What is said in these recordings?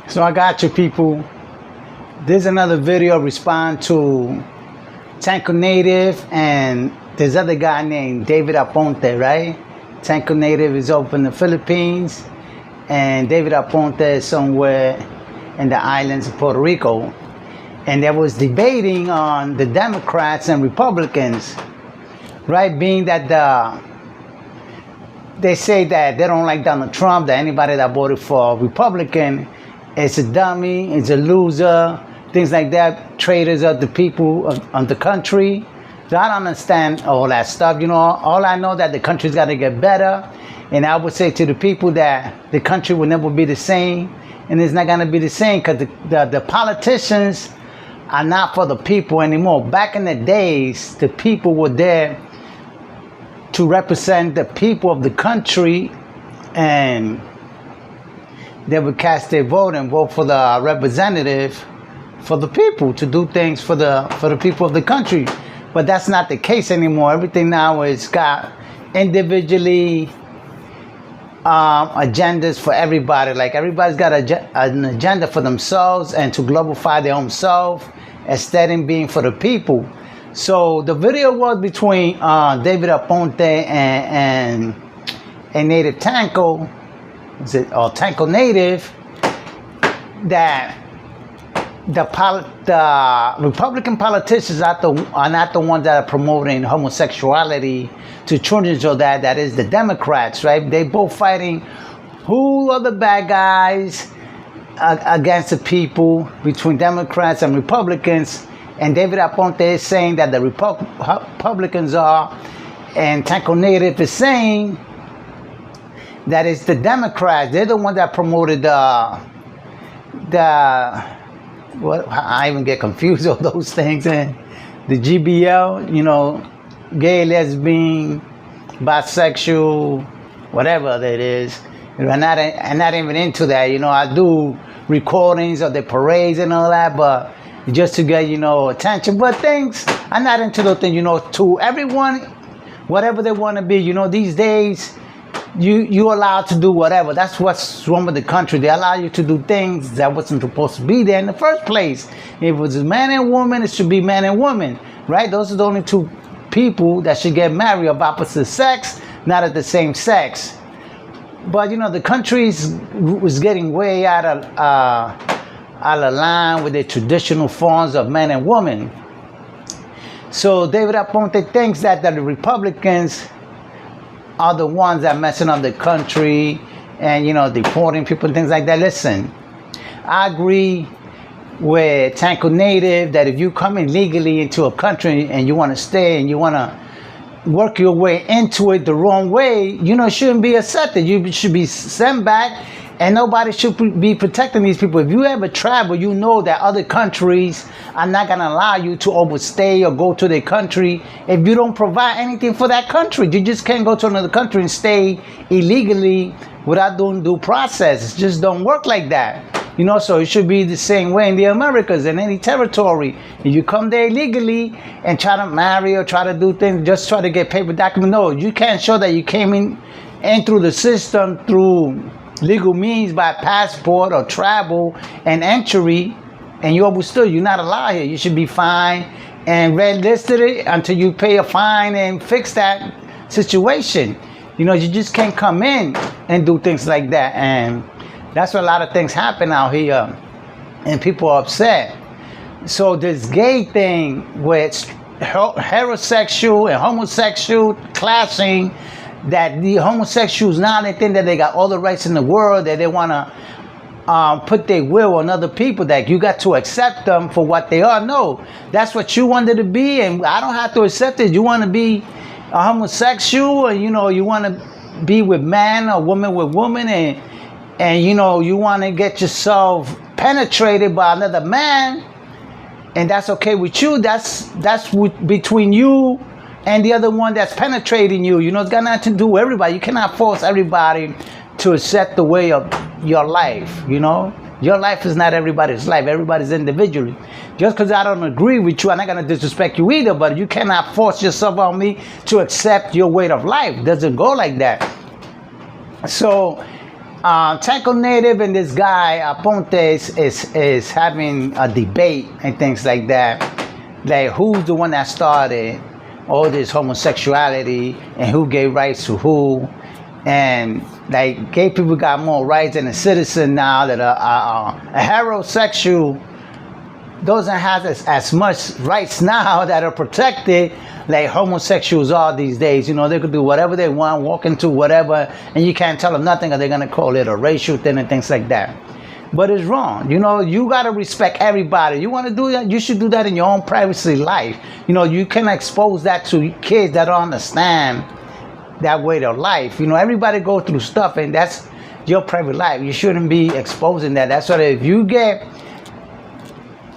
So I got you, people. There's another video respond to Tanko Native and this other guy named David Aponte, right? Tanko Native is over in the Philippines and David Aponte is somewhere in the islands of Puerto Rico. And there was debating on the Democrats and Republicans, right? Being that they say that they don't like Donald Trump, that anybody that voted for Republican is a dummy, is a loser, things like that, traitors of the people of the country. So I don't understand all that stuff. You know, all I know that the country's got to get better. And I would say to the people that the country will never be the same. And it's not going to be the same because the politicians are not for the people anymore. Back in the days, the people were there to represent the people of the country, and they would cast their vote and vote for the representative for the people to do things for the people of the country. But that's not the case anymore. Everything now is got individually agendas for everybody. Like everybody's got an agenda for themselves and to glorify their own self instead of being for the people. So the video was between David Aponte and Native Tanko, or Tanko Native, that the Republican politicians are not the ones that are promoting homosexuality to children, so that is the Democrats, right? They both fighting who are the bad guys against the people between Democrats and Republicans. And David Aponte is saying that the Republicans are, and Tanko Native is saying that it's the Democrats. They're the ones that promoted what, I even get confused with those things. And the GBL, you know, gay, lesbian, bisexual, whatever that is. I'm not even into that. You know, I do recordings of the parades and all that, but just to get, you know, attention. But things, I'm not into those things, you know. To everyone, whatever they want to be, you know, these days, you allowed to do whatever. That's what's wrong with the country. They allow you to do things that wasn't supposed to be there in the first place. If it was man and woman, it should be man and woman, right? Those are the only two people that should get married of opposite sex, not of the same sex. But you know, the country was getting way out of line with the traditional forms of man and woman. So David Aponte thinks that the Republicans are the ones that are messing up the country and, you know, deporting people and things like that. Listen, I agree with Tanko Native that if you come in legally into a country and you want to stay and you want to work your way into it the wrong way, you know, it shouldn't be accepted. You should be sent back, and nobody should be protecting these people. If you ever travel, you know that other countries are not going to allow you to overstay or go to their country if you don't provide anything for that country. You just can't go to another country and stay illegally without doing due process. It just don't work like that. You know, so it should be the same way in the Americas, in any territory. If you come there illegally and try to marry or try to do things, just try to get paper documents, no, you can't show that you came in through the system through legal means by passport or travel and entry, and you're not allowed here. You should be fined and red listed it until you pay a fine and fix that situation. You know, you just can't come in and do things like that. And that's where a lot of things happen out here, and people are upset. So this gay thing with heterosexual and homosexual clashing, that the homosexuals now they think that they got all the rights in the world, that they want to put their will on other people, that you got to accept them for what they are. No, that's what you wanted to be, and I don't have to accept it. You want to be a homosexual, and you know, you want to be with man or woman with woman, and you know, you want to get yourself penetrated by another man, and that's okay with you. That's between you and the other one that's penetrating you. You know, it's got nothing to do with everybody. You cannot force everybody to accept the way of your life, you know. Your life is not everybody's life. Everybody's individually. Just because I don't agree with you, I'm not going to disrespect you either, but you cannot force yourself on me to accept your way of life. It doesn't go like that. So Taco Native and this guy Aponte is having a debate and things like that. Like who's the one that started all this homosexuality and who gave rights to who, and like gay people got more rights than a citizen now that a heterosexual doesn't have as much rights now that are protected like homosexuals are these days. You know, they could do whatever they want, walk into whatever, and you can't tell them nothing, or they're gonna call it a racial thing and things like that. But it's wrong. You know, you gotta respect everybody. You want to do that, you should do that in your own privacy life. You know, you can expose that to kids that don't understand that way of life. You know, everybody go through stuff, and that's your private life. You shouldn't be exposing that. That's why if you get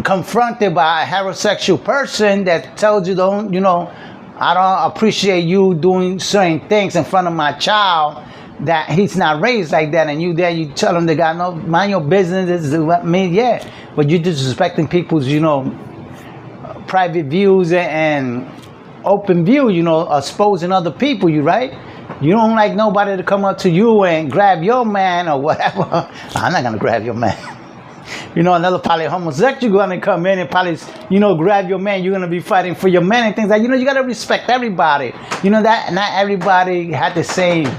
confronted by a heterosexual person that tells you, don't, you know, I don't appreciate you doing certain things in front of my child, that he's not raised like that, and you there, you tell him they got no, mind your business. This is what I mean, yeah, but you're disrespecting people's, you know, private views and open view, you know, exposing other people, you right? You don't like nobody to come up to you and grab your man or whatever. I'm not gonna grab your man. You know, another probably homosexual gonna come in and probably, you know, grab your man. You're gonna be fighting for your man and things like, you know, you gotta respect everybody. You know that not everybody had the same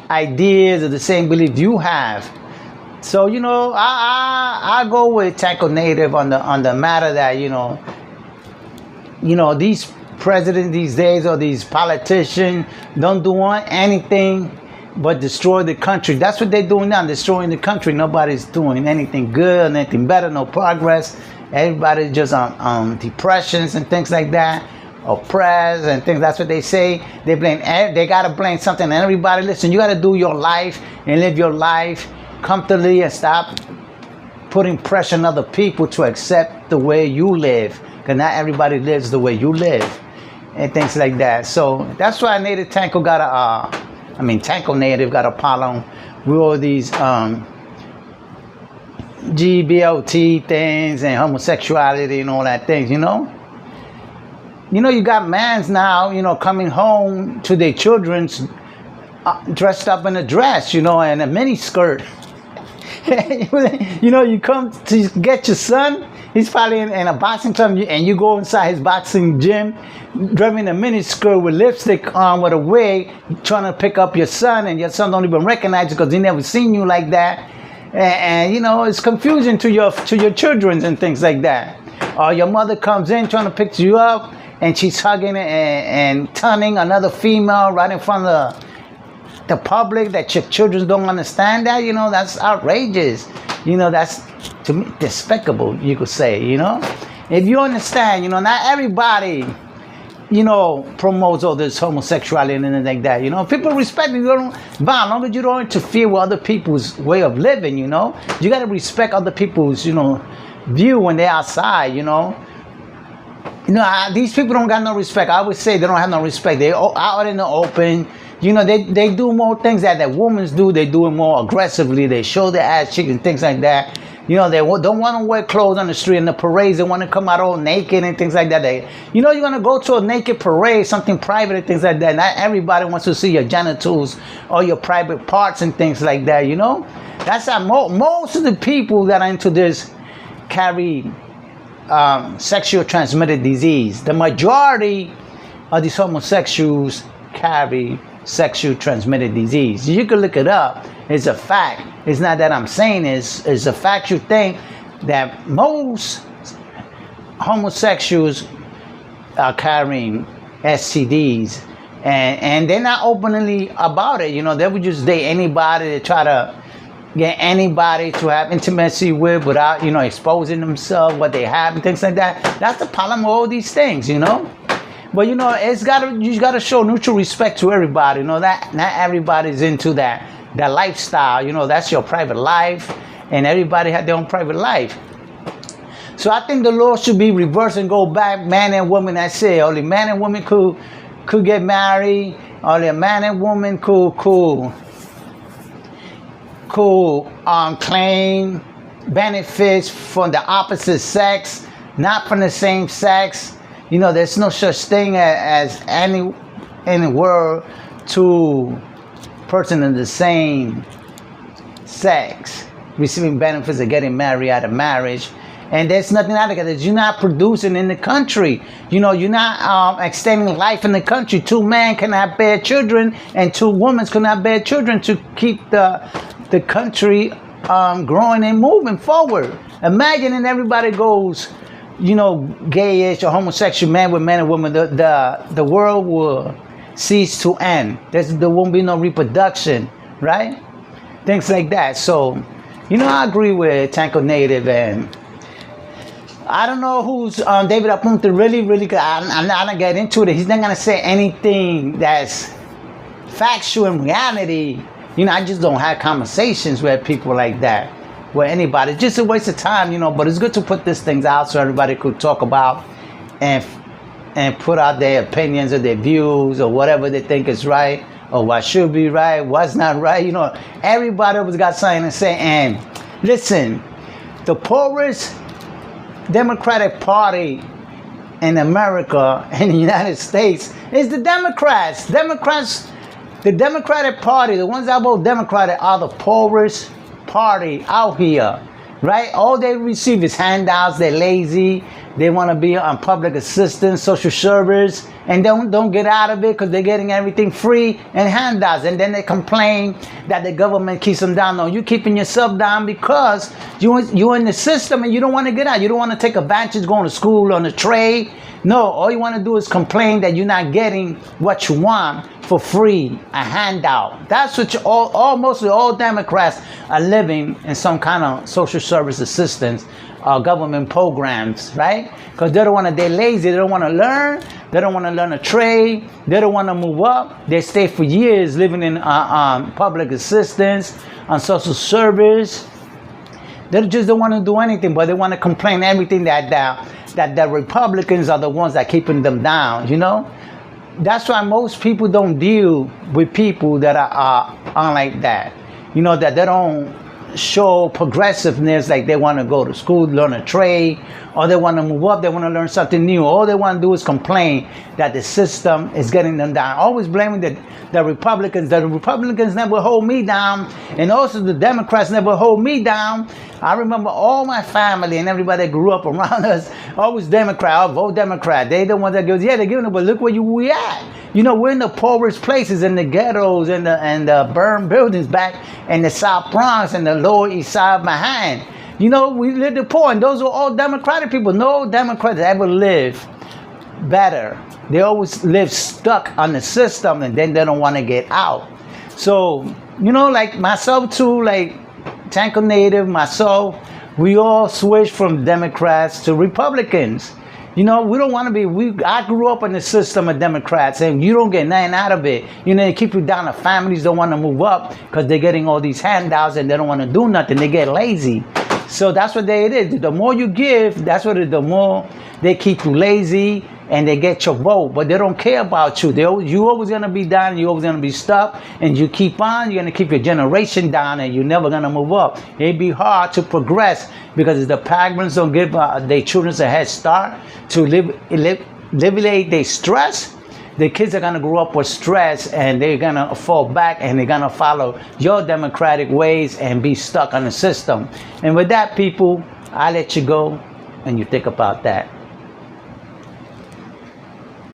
ideas or the same belief you have. So, you know, I go with Taco Native on the matter that, you know, these presidents these days or these politicians don't do anything but destroy the country. That's what they're doing now, destroying the country. Nobody's doing anything good, anything better, no progress. Everybody's just on depressions and things like that, oppressed and things. That's what they say. They blame. They gotta blame something. And everybody, listen, you gotta do your life and live your life comfortably and stop putting pressure on other people to accept the way you live. Because not everybody lives the way you live and things like that. So that's why Native Tanko got a. Tanko Native got a problem with all these GBLT things and homosexuality and all that things, you know? You know, you got mans now, you know, coming home to their children's dressed up in a dress, you know, and a mini skirt. You know, you come to get your son, he's probably in a boxing gym, and you go inside his boxing gym, driving a mini skirt with lipstick on, with a wig, trying to pick up your son, and your son don't even recognize you because he never seen you like that, and you know, it's confusing to your children and things like that. Or your mother comes in trying to pick you up, and she's hugging and turning another female right in front of the public, that your children don't understand that. You know, that's outrageous. You know, that's, to me, despicable, you could say, you know. If you understand, you know, not everybody, you know, promotes all this homosexuality and anything like that, you know. People respect you, as long as you don't interfere with other people's way of living, you know. You got to respect other people's, you know, view when they're outside, you know. You know, these people don't got no respect. I would say they don't have no respect. They're out in the open. You know, they do more things that women do. They do it more aggressively. They show their ass cheek and things like that. You know, they don't want to wear clothes on the street. In the parades, they want to come out all naked and things like that. You know, you're going to go to a naked parade, something private and things like that. Not everybody wants to see your genitals or your private parts and things like that, you know. That's how most of the people that are into this carry sexual transmitted disease. The majority of these homosexuals carry sexual transmitted disease. You can look it up. It's a fact. It's not that I'm saying it's a factual thing that most homosexuals are carrying STDs, and they're not openly about it. You know, they would just date anybody to try to get anybody to have intimacy with without, you know, exposing themselves, what they have and things like that. That's the problem with all these things, you know. But you know, you gotta show mutual respect to everybody. You know, that not everybody's into that lifestyle. You know, that's your private life, and everybody had their own private life. So I think the law should be reversed and go back, man and woman. That's it. Only man and woman could get married. Only a man and woman could claim benefits from the opposite sex, not from the same sex. You know, there's no such thing as any world two person in the same sex, receiving benefits of getting married out of marriage. And there's nothing out of it. You're not producing in the country. You're not extending life in the country. 2 men cannot bear children, and 2 women cannot bear children to keep the country growing and moving forward. Imagine if everybody goes, gayish or homosexual, man with men and women, the world will cease to end. There won't be no reproduction, right? Things like that. So, I agree with Tanko Native, and I don't know who's David Aponte really, I'm not gonna get into it. He's not gonna say anything that's factual in reality. I just don't have conversations with people like that, with anybody. It's just a waste of time, but it's good to put these things out so everybody could talk about and put out their opinions or their views or whatever they think is right or what should be right, what's not right. Everybody always got something to say. And listen, the poorest Democratic Party in America, in the United States, is the Democrats. The Democratic Party, the ones that vote Democratic, are the poorest party out here, right? All they receive is handouts. They're lazy. They want to be on public assistance, social service, and don't get out of it because they're getting everything free and handouts. And then they complain that the government keeps them down. No, you're keeping yourself down because you're in the system and you don't want to get out. You don't want to take advantage going to school on a trade. No, all you want to do is complain that you're not getting what you want for free, a handout. That's what mostly all Democrats are living in, some kind of social service assistance, government programs, right? Because they're lazy. They don't want to learn. They don't want to learn a trade. They don't want to move up. They stay for years living in public assistance, on social service. They just don't want to do anything, but they want to complain everything that the Republicans are the ones that are keeping them down, That's why most people don't deal with people that are like that. That they don't show progressiveness, like they want to go to school, learn a trade, or they want to move up, they want to learn something new. All they want to do is complain that the system is getting them down. Always blaming the Republicans. The Republicans never hold me down, and also the Democrats never hold me down. I remember all my family and everybody that grew up around us, always Democrat, I'll vote Democrat. They the ones that goes, yeah, they're giving it, but look where we at. We're in the poorest places, in the ghettos and the burned buildings back in the South Bronx and the Lower East Side of Manhattan. We live the poor, and those are all Democratic people. No Democrats ever live better. They always live stuck on the system, and then they don't want to get out. So, like myself too, like Tanko Native, myself, we all switch from Democrats to Republicans. We don't want to be, I grew up in the system of Democrats, and you don't get nothing out of it. They keep you down. The families don't want to move up because they're getting all these handouts and they don't want to do nothing. They get lazy. So that's what it is. The more you give, the more they keep you lazy and they get your vote. But they don't care about you. You always going to be down. You're always going to be stuck. And you keep on. You're going to keep your generation down, and you're never going to move up. It'd be hard to progress because the parents don't give their children a head start to alleviate their stress. The kids are going to grow up with stress, and they're going to fall back, and they're going to follow your democratic ways and be stuck on the system. And with that, people, I'll let you go, and you think about that.